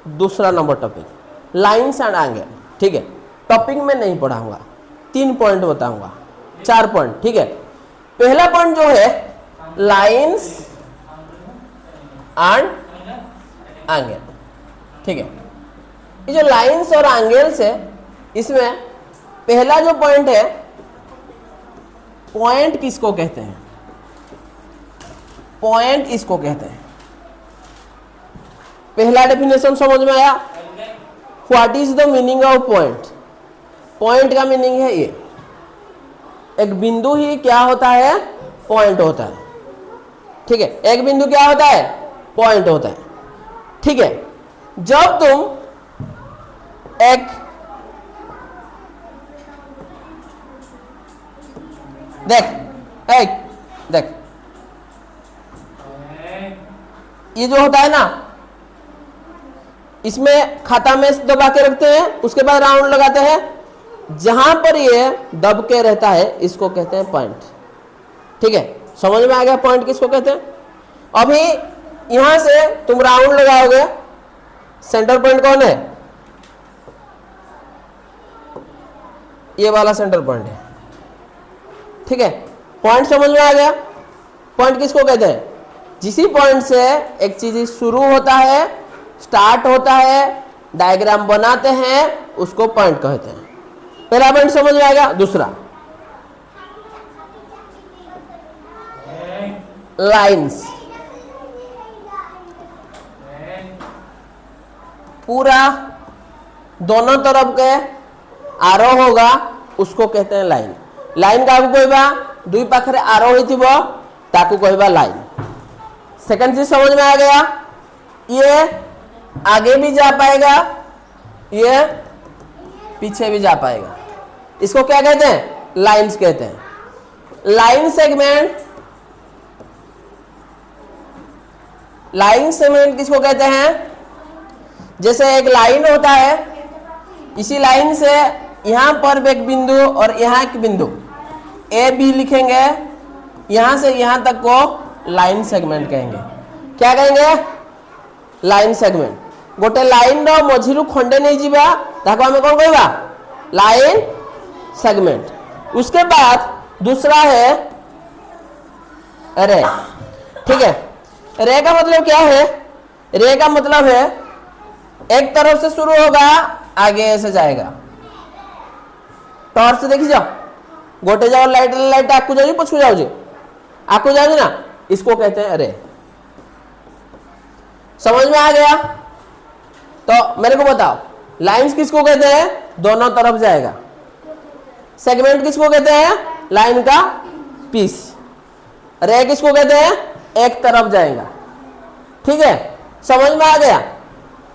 दूसरा number topic lines and angle. ठीक है, टॉपिक में नहीं पढ़ाऊंगा, 3 पॉइंट बताऊंगा, 4 पॉइंट। ठीक है, पहला पॉइंट जो है लाइन्स एंड एंगल। ठीक है, ये जो लाइन्स और एंगल्स है, इसमें पहला जो पॉइंट है, पॉइंट किसको कहते हैं? पॉइंट इसको कहते हैं। पहला डेफिनेशन समझ में आया? What is the meaning of point? Point का मीनिंग है ये, एक बिंदु ही क्या होता है? पॉइंट होता है। ठीक है, एक बिंदु क्या होता है? पॉइंट होता है। ठीक है, जब तुम एक देख ये जो होता है ना, इसमें खाता में दबा के रखते हैं, उसके बाद राउंड लगाते हैं। जहां पर ये दब के रहता है इसको कहते हैं पॉइंट। ठीक है, समझ में आ गया पॉइंट किसको कहते हैं? अभी यहां से तुम राउंड लगाओगे, सेंटर पॉइंट कौन है? ये वाला सेंटर पॉइंट है। ठीक है, पॉइंट समझ में आ गया? पॉइंट किसको कहते हैं? जिसी पॉइंट से एक चीज शुरू होता है, स्टार्ट होता है, डायग्राम बनाते हैं, उसको पॉइंट कहते हैं। पहला पॉइंट समझ में आ गया। दूसरा लाइंस, पूरा दोनों तरफ के आरो होगा उसको कहते हैं लाइन। लाइन का कहबा दुई पाखरे आरो होइथिबो ताकू कहबा लाइन। सेकंड चीज समझ में आ गया? ये आगे भी जा पाएगा, ये पीछे भी जा पाएगा, इसको क्या कहते हैं? लाइंस कहते हैं। लाइन सेगमेंट, लाइन सेगमेंट किसको कहते हैं? जैसे एक लाइन होता है, इसी लाइन से यहां पर एक बिंदु और यहां एक बिंदु ए बी लिखेंगे, यहां से यहां तक को लाइन सेगमेंट कहेंगे। क्या कहेंगे? Line segment. गोटे लाइन रो मझिरु खंडे नहीं जीवा ताको हमें कौन कहबा? Line segment. उसके बाद दूसरा है रे। ठीक है, रे का मतलब क्या है? रे का मतलब है एक तरफ से शुरू होगा, आगे ऐसे जाएगा। टॉर्च देखी जाओ, गोटे जाओ लाइट लाइट आकू जाओ, पछू जाओ, आकू जाओ ना, इसको कहते हैं रे। समझ में आ गया? तो मेरे को बताओ, लाइंस किसको कहते हैं? दोनों तरफ जाएगा। सेगमेंट किसको कहते हैं? लाइन का पीस। रे किसको कहते हैं? एक तरफ जाएगा। ठीक है, समझ में आ गया?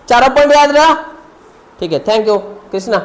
चारों पॉइंट याद रहा? ठीक है, थैंक यू कृष्णा।